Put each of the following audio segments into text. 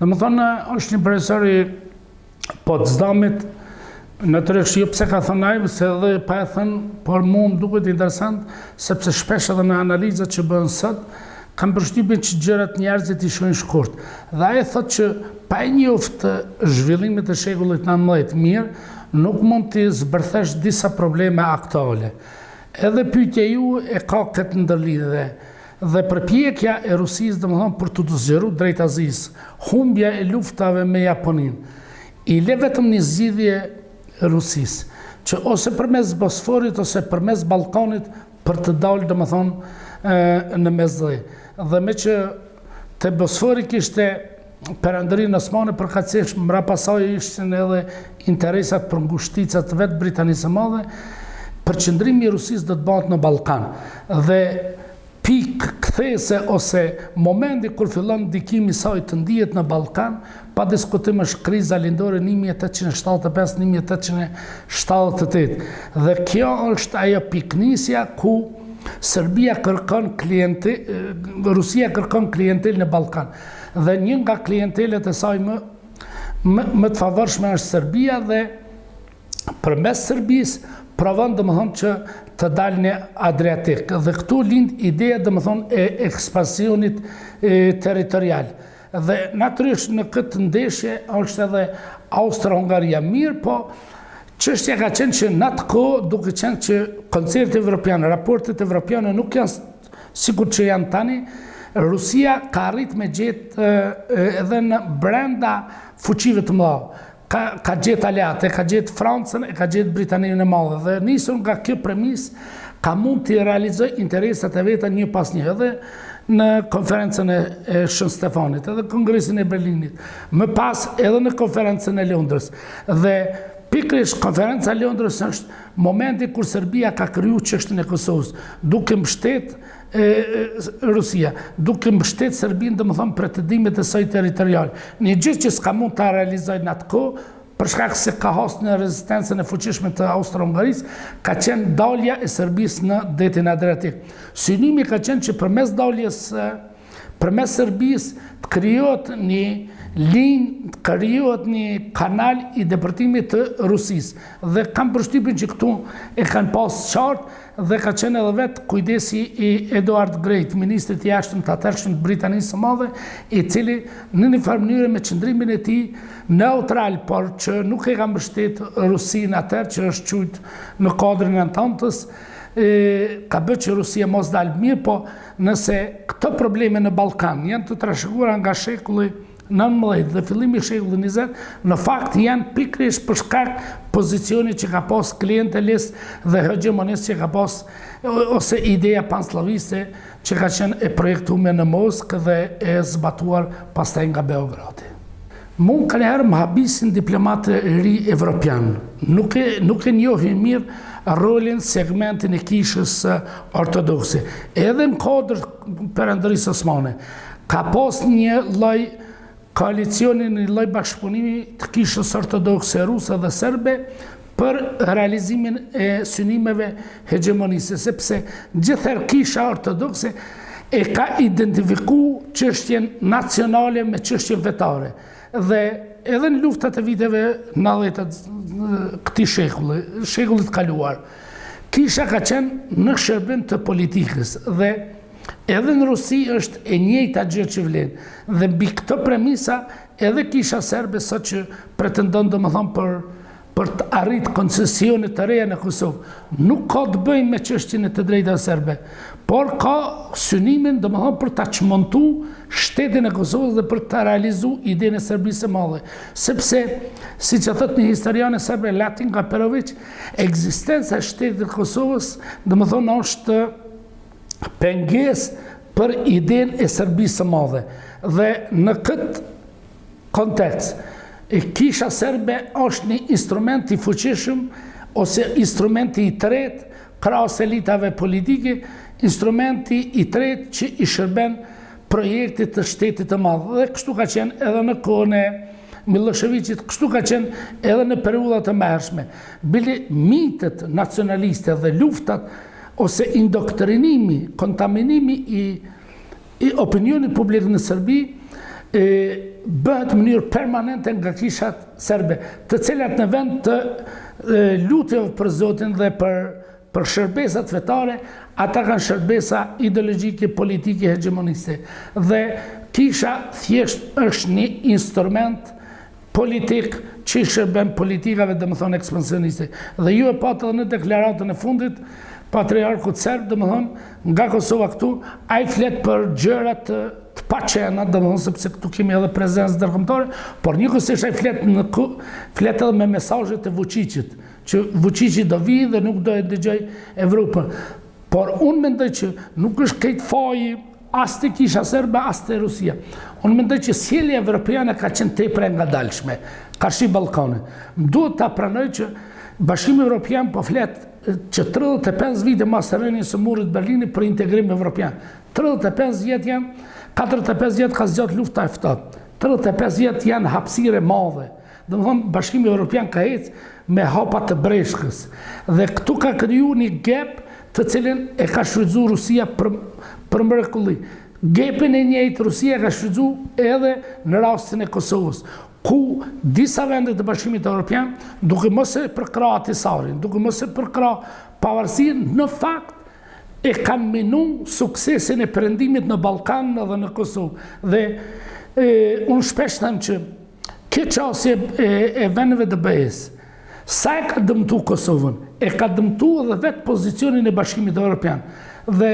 Dhe më thonë, është një profesori Potsdamit në të rëshqio pse ka thënë ajmë, se edhe pa e thënë, por mu më duket interesant, sepse shpesh edhe në analizat që bënë sot, kam përshtypjen që gjërat njerëzit i shojnë shkurt. Dhe aje thotë që pa e njoftë zhvillimit e shekullit 19 mirë, nuk mund të zbërthesh disa probleme aktuale. Edhe pyetja ju e ka këtë ndërlidhje. Dhe përpjekja e Rusisë, domethënë për të zgjeruar drejt Azisë, humbja e luftave me Japoninë, i le vetëm një zgjidhje Rusisë, që ose përmes Bosforit ose përmes Ballkanit për të dalë domethënë në mesdhe. Dhe me që te Bosfori kishte perandërinë osmane përkatësisht, mbrapa saj ishin edhe interesat për ngushticat vetë Britanisë së Madhe, përqendrimi i Rusisë do të bëhet në Ballkan. Dhe pikë kthese ose momenti kur fillon ndikimi i saj të ndihet në Ballkan, pa diskutim është kriza lindore 1875-1878. Dhe kjo është ajo piknisja ku Serbia kërkon Rusia kërkon klientel në Ballkan. Dhe një nga klientelet e saj më të favorshme është Serbia, dhe përmes Serbisë provon domethënë që të dalë në Adriatik. Dhe këtu lind ideja domethënë e ekspansionit territorial. Dhe natyrisht në këtë ndeshje është edhe Austro-Hungaria mirë, po çështja ka qenë që në atë kohë duke qenë që konceptet evropiane, raportet evropiane nuk janë sikur që janë tani, Rusia ka arrit me gjetë edhe në brenda fuqive të mëdha. Ka gjetë aleate, ka gjetë Francën, ka gjetë Britaninë e Madhe, dhe nisur nga kjo premis, ka mund të realizoj interesat e veta një pas një, edhe në konferencën e Shën Stefanit, edhe kongresin e Berlinit, më pas edhe në konferencën e Londrës. Dhe pikërisht konferenca e Londrës është momenti kur Serbia ka kriju çështën e Kosovës, duke mbështet Rusia, duke mbështet Serbinë, domethënë pretendimet e saj territoriale. Një gjë që s'ka mund ta realizojë në atë kohë, për shkak se ka hasur në rezistencën e fuqishme të Austro-Hungarisë, ka qenë dalja e Serbisë në detin Adriatik. Synimi ka qenë që përmes Serbisë të krijohet një linjë, krijohet një kanal i depërtimit të Rusisë. Dhe kam përshtypjen që këtu e kanë pas qartë, dhe ka qenë edhe vetë kujdesi i Edward Great, ministrit i jashtëm të atërshëm të Britanisë së Madhe, i cili në një farë mënyrë me qëndrimin e tij neutral, por që nuk e ka mbështet Rusinë atëherë, që është quajtur në kuadrin e Ententës, ka bërë që Rusia mos dalë mirë, po nëse këto probleme në Ballkan janë të trashëguara nga shekulli 19 dhe fillimi i shekullit 20, në fakt janë pikërisht për shkak pozicionit që ka pas klientelistë dhe hegemonistë që ka pas, ose ideja panslaviste që ka qenë e projektuar në Moskë dhe e zbatuar pastaj nga Beogradi. Mund ka njëherë më habisin diplomatë ri evropian, nuk e njohin mirë rolin, segmentin e kishës ortodokse. Edhe në kodër perandërisë osmane, ka pas një lloj koalicionin, një lloj bashkëpunimi të kishës ortodokse ruse dhe serbe për realizimin e synimeve hegemoniste, sepse gjithherë kisha ortodokse e ka identifikuar çështjen nacionale me çështjen vetare. Dhe edhe në luftat e viteve 90 këtij shekullit kaluar, kisha ka qenë në shërbim të politikës, dhe edhe në Rusi është e njëjta gjë që vlen. Dhe mbi këtë premisa edhe kisha serbe sot që pretendon domethënë për të arrit koncesionet të reja në Kosovë, nuk ka të bëjë me çështjen e të drejtave serbe, por ka synimin domethënë për ta çmontuar shtetin e Kosovës dhe për ta realizuar idenë e Serbisë së Madhe, sepse siç e thot një historian serbe, Latin Kaperović, ekzistenca e shtetit të Kosovës domethënë është pengesë për idenë e Serbisë së Madhe. Dhe në këtë kontekst, kisha serbe është një instrument i fuqishëm, ose instrumenti i tretë krahas elitave politike, instrumenti i tretë që i shërben projektit të shtetit të madh. Dhe kështu ka qenë edhe në kohën e Miloševićit, kështu ka qenë edhe në periudhat e mëhershme. Bile mitet nacionaliste dhe luftat ose indoktrinimi, kontaminimi opinioni publik në Serbi bëhet në mënyrë permanente nga kishat serbe, të cilat në vend të lutjeve për Zotin dhe për shërbesat fetare, ata kanë shërbesa ideologjike, politike, hegemoniste. Dhe kisha thjesht është një instrument politik që i shërben politikave, dhe më thonë, ekspansioniste. Dhe ju e patë edhe në deklaratën e fundit, patriarkut serb, dhe më thonë, nga Kosova këtu, a i flet për gjërat të paqena, dhe më thonë, sepse këtu kemi edhe prezencë ndërkombëtare, por njëkohësisht a i flet edhe me mesazhet e Vučićit, që Vučići do vi dhe nuk do e dëgjoj Evropën. Por unë mendoj që nuk është këtë faji as të kisha serbe, as të Rusia. Unë mendoj që sjellja evropiane ka qenë tepër e ngadalshme, karshi Ballkanit. Duhet ta pranoj që Bashkimi Evropian po flet që 35 vite mas rënies së murit Berlinit për integrim evropian. 35 vjet janë, 45 vjet ka zgjat lufta e ftohtë. 35 vjet janë hapësirë madhe. Domethënë Bashkimi Evropian ka ecë me hapa të breshkës. Dhe këtu ka kriju një gap të cilin e ka shfrytzuar Rusia për mrekulli. Gapin e njëjtë Rusia ka shfrytzuar edhe në rastin e Kosovës, ku disa vende të Bashkimit Evropian, duke mos e përkra Atisarin, duke mos e përkra pavarësinë, në fakt e kanë minu suksesin e perëndimit në Ballkan dhe në Kosovë. Dhe unë shpesh them që këtë qasje e vendeve të BE-s, sa e ka dëmtu Kosovën, e ka dëmtu edhe vetë pozicionin e Bashkimit Evropian. Dhe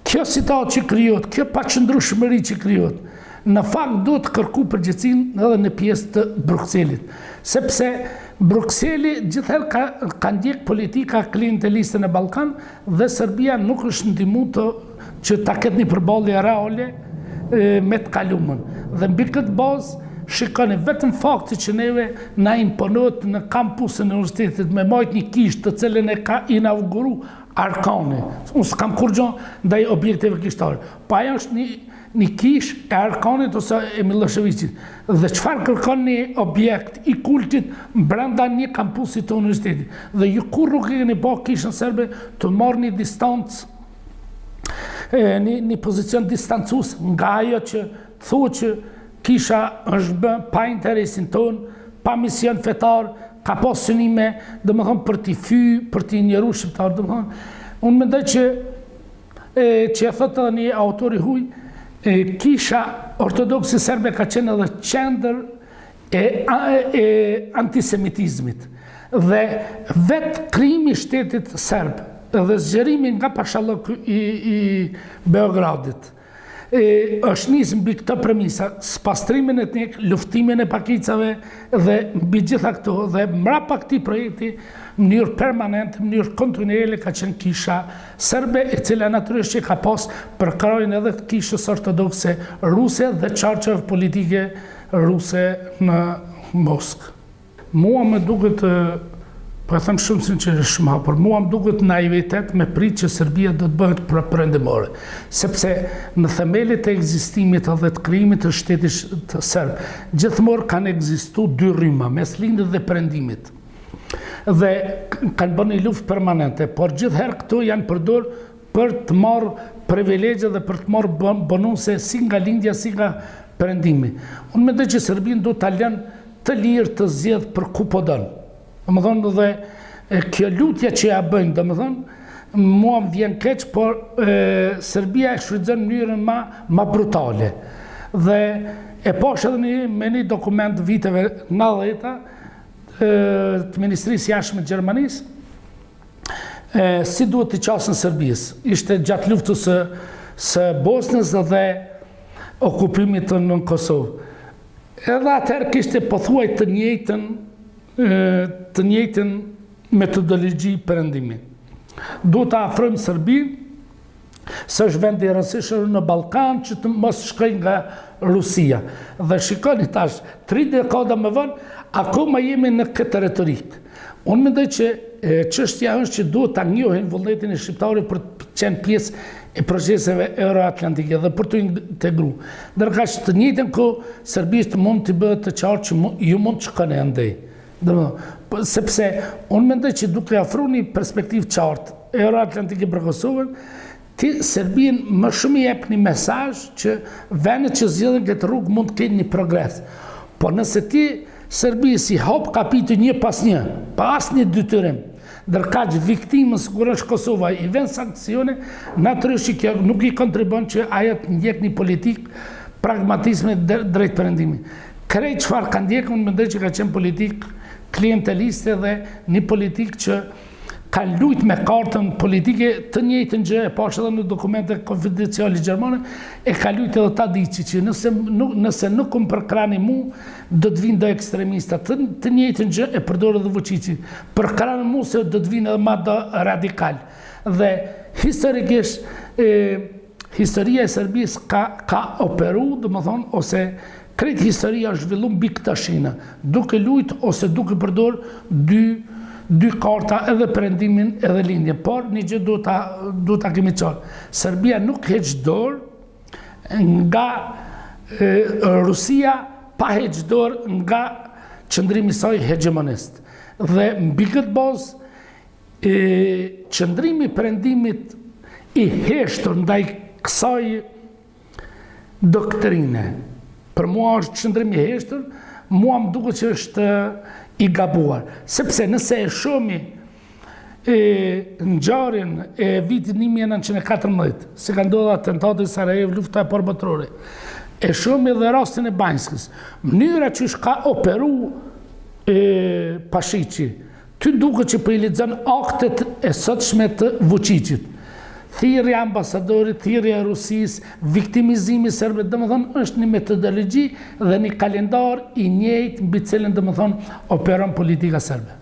kjo situatë që krijohet, kjo paqëndrueshmëri që krijohet, në fakt duhet të kërku përgjegjësinë edhe në pjesë të Brukselit. Sepse Brukseli gjithherë ka ndjek politika klienteliste në Ballkan dhe Serbia nuk është ndihmuar që ta ketë një përballje reale me të kalumën. Dhe mbi këtë bazë shikoni vetëm fakti që neve na imponohet në kampusin e universitetit me majt një kishë të cilën e ka inauguru Arkani. Unë s'kam kur gjonë ndaj objekteve kishtare. Pa ajo është një kish e Arkanit ose e Miloševićit. Dhe çfarë kërkon një objekt i kultit brenda një kampusi të universitetit. Dhe ju kur nuk e keni pa kishën serbe të marrë një distancë, një pozicion distancues nga ajo që thuhet që kisha është bë pa interesin ton, pa mision fetar, ka pas synime, domethënë për t'i për t'i injoruar shqiptar, domethënë. Unë mendoj që e thotë edhe një autor i huaj, kisha ortodoksi serbe ka qenë edhe qendër e antisemitizmit. Dhe vetë krijimi i shtetit serb dhe zgjerimi nga Pashallok i Beogradit është nisë mbi këto premisa, spastrimin etnik, luftimin e pakicave dhe mbi gjitha këto, dhe mrapa këtij projekti në mënyrë permanente, në mënyrë kontinuele ka qenë kisha serbe, e cila natyrisht që ka pas përkrojnë edhe kishës ortodokse ruse dhe çarçeve politike ruse në Moskë. Mua më duket, po e them shumë sinqerisht shumë, por mua më duket naivitet me prit që Serbia do të bëhet perëndimore, sepse në themelit e ekzistimit dhe të krijimit të shtetit serb gjithmonë kanë ekzistuar dy rryma, mes lindjes dhe perëndimit. Dhe kanë bërë një luftë permanente, por gjithherë këto janë përdor për të marrë privilegje dhe për të marrë bonuse si nga lindja si nga perëndimi. Unë mendoj që Serbia duhet ta lënë të lirë të zgjedh për ku po don. Domethënë dhe kjo lutja që ja bëjnë, domethënë, mua më vjen keq, por Serbia e shfrytëzon në mënyrën ma brutale. Dhe e pash edhe me një dokument viteve 90-ta të Ministrisë Jashtme të Gjermanisë, si duhet të qasën Serbisë. Ishte gjatë luftës së Bosnës dhe okupimit në Kosovë. Edhe atëherë kishte pothuaj të njëjtën metodologji perëndimi. Duhet të afrojmë Serbinë, se është vend i rëndësishëm në Ballkan që të mos shkojnë nga Rusia. Dhe shikoni tash, 3 dekada më vonë, akoma jemi në këtë retorikë. Unë mendoj që çështja është që duhet ta njohin vullnetin e shqiptarit për të qenë pjesë e proceseve euroatlantike dhe për të integruar. Ndërkaq të njëjtën kohë Serbisë mund të bëhet të qartë që ju mund të shkoni andej. Sepse unë mendoj që duke ofruar një perspektivë qartë euroatlantike për Kosovën, ti Serbin më shumë i jep një mesazh që vendet që zgjidhen këtë rrugë mund të kenë një progres. Po nëse ti Serbi si hop kapitujt një pas një, pa asnjë detyrim, ndërkaq viktimën sikur është Kosova i vën sanksione, natyrisht kjo nuk i kontribon që ajo të ndjek një politik pragmatizmi drejt perëndimit. Krejt çfarë ka ndjekur mendoj që ka qenë politik klienteliste dhe një politik që ka lujt me kartën politike të njëjtën gjë, e pash edhe në dokumente konfidenciale gjermane, e ka lujt edhe Tadiçi që nëse nuk më përkrani mu, do të vinë do ekstremista. Të njëjtën gjë e përdor edhe Vučići. Përkrani mu se do të vinë edhe ma do radikal. Dhe historikisht, historia e Serbisë ka operu, dhe më thonë, ose krejt historia është zhvillu mbi këta shina, duke lujt ose duke përdor dy karta edhe perëndimin edhe lindjen, por një gjë duhet ta kemi qartë. Serbia nuk heq dorë nga Rusia, pa heq dorë nga qëndrimi i saj hegemonist. Dhe mbi këtë bazë qëndrimi i perëndimit i heshtur ndaj kësaj doktrine, për mua është qëndrimi i heshtur, mua më duket që është i gabuar, sepse nëse e shohmi ngjarjen e vitit 1914, se ka ndodhur atentati në Sarajevo, lufta e parë botërore, e shohmi edhe rastin e Banjskës, mënyra që ka operu Pashiqi, ty duket që po i lexon aktet e sotshme të Vučićit. Thirrja e ambasadorit, thirrja e Rusisë, viktimizimi i serbëve, domethënë është një metodologji dhe një kalendar i njëjtë mbi cilën domethënë operon politika serbe.